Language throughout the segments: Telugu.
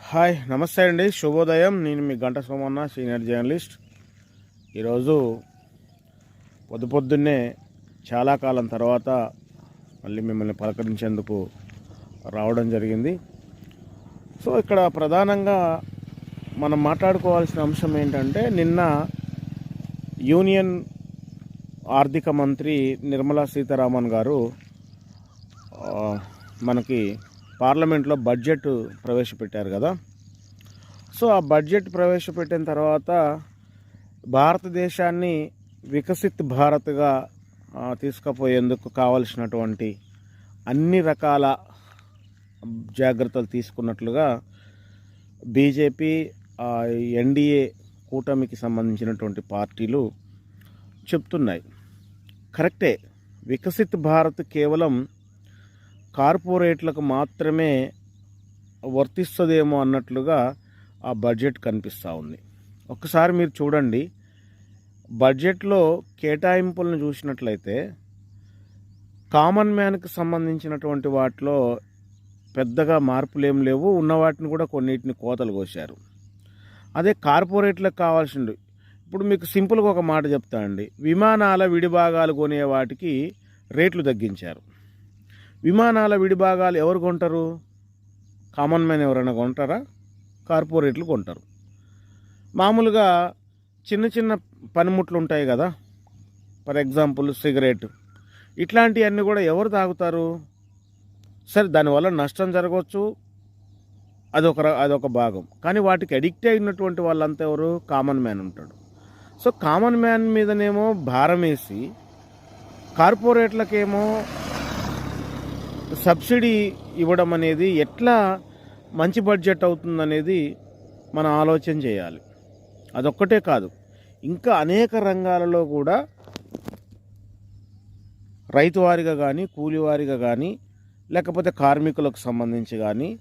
హాయ్ నమస్తే అండి, శుభోదయం. నేను మీ గంట సోమన్న, సీనియర్ జర్నలిస్ట్. ఈరోజు పొద్దున్నే చాలా కాలం తర్వాత మళ్ళీ మిమ్మల్ని పలకరించేందుకు రావడం జరిగింది. సో ఇక్కడ ప్రధానంగా మనం మాట్లాడుకోవాల్సిన అంశం ఏంటంటే, నిన్న యూనియన్ ఆర్థిక మంత్రి నిర్మలా సీతారామన్ గారు మనకి పార్లమెంట్లో బడ్జెట్ ప్రవేశపెట్టారు కదా. సో ఆ బడ్జెట్ ప్రవేశపెట్టిన తర్వాత భారతదేశాన్ని వికసిత్ భారత్గా తీసుకుపోయేందుకు కావలసినటువంటి అన్ని రకాల జాగ్రత్తలు తీసుకున్నట్లుగా బీజేపీ, ఎన్డీఏ కూటమికి సంబంధించినటువంటి పార్టీలు చెప్తున్నాయి. కరెక్టే, వికసిత్ భారత్ కేవలం కార్పొరేట్లకు మాత్రమే వర్తిస్తుందేమో అన్నట్లుగా ఆ బడ్జెట్ కనిపిస్తూ ఉంది. ఒక్కసారి మీరు చూడండి, బడ్జెట్లో కేటాయింపులను చూసినట్లయితే కామన్ మ్యాన్కి సంబంధించినటువంటి వాటిలో పెద్దగా మార్పులు ఏం లేవు. ఉన్న వాటిని కూడా కొన్నిటిని కోతలు కోశారు. అదే కార్పొరేట్లకు కావాల్సింది, ఇప్పుడు మీకు సింపుల్గా ఒక మాట చెప్తా అండి. విమానాల విడిభాగాలు కొనే వాటికి రేట్లు తగ్గించారు. విమానాల విడిభాగాలు ఎవరు కొంటారు? కామన్ మ్యాన్ ఎవరైనా కొంటారా? కార్పొరేట్లు కొంటారు. మామూలుగా చిన్న చిన్న పనిముట్లు ఉంటాయి కదా, ఫర్ ఎగ్జాంపుల్ సిగరెట్, ఇట్లాంటివన్నీ కూడా ఎవరు తాగుతారు? సరే, దానివల్ల నష్టం జరగవచ్చు, అదొక భాగం. కానీ వాటికి అడిక్ట్ అయినటువంటి వాళ్ళంతా ఎవరు? కామన్ మ్యాన్ ఉంటాడు. సో కామన్ మ్యాన్ మీదనేమో భారం వేసి కార్పొరేట్లకేమో సబ్సిడీ ఇవ్వడం అనేది ఎట్లా మంచి బడ్జెట్ అవుతుందనేది మనం ఆలోచన చేయాలి. అదొక్కటే కాదు, ఇంకా అనేక రంగాలలో కూడా రైతు వారిగా కానీ, కూలివారిగా కానీ, లేకపోతే కార్మికులకు సంబంధించి కానీ,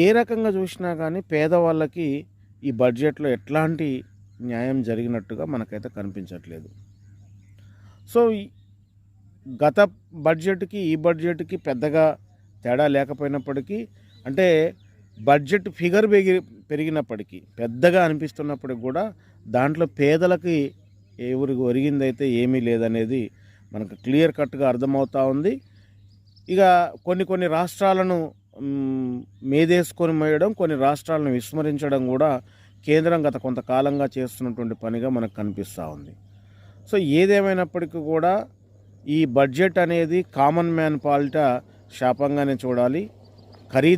ఏ రకంగా చూసినా కానీ పేదవాళ్ళకి ఈ బడ్జెట్లో ఎట్లాంటి న్యాయం జరిగినట్టుగా మనకైతే కనిపించట్లేదు. సో గత బడ్జెట్కి ఈ బడ్జెట్కి పెద్దగా తేడా లేకపోయినప్పటికీ, అంటే బడ్జెట్ ఫిగర్ పెరిగినప్పటికీ, పెద్దగా అనిపిస్తున్నప్పటికి కూడా దాంట్లో పేదలకి ఎవరికి ఒరిగిందైతే ఏమీ లేదనేది మనకు క్లియర్ కట్గా అర్థమవుతూ ఉంది. ఇక కొన్ని రాష్ట్రాలను మేదేసుకొని మోయడం, కొన్ని రాష్ట్రాలను విస్మరించడం కూడా కేంద్రం గత కొంతకాలంగా చేస్తున్నటువంటి పనిగా మనకు కనిపిస్తూ ఉంది. సో ఏదేమైనప్పటికీ కూడా ఈ బడ్జెట్ అనేది కామన్ మ్యాన్ పాలిట శాపంగానే చూడాలి. ఖరీదు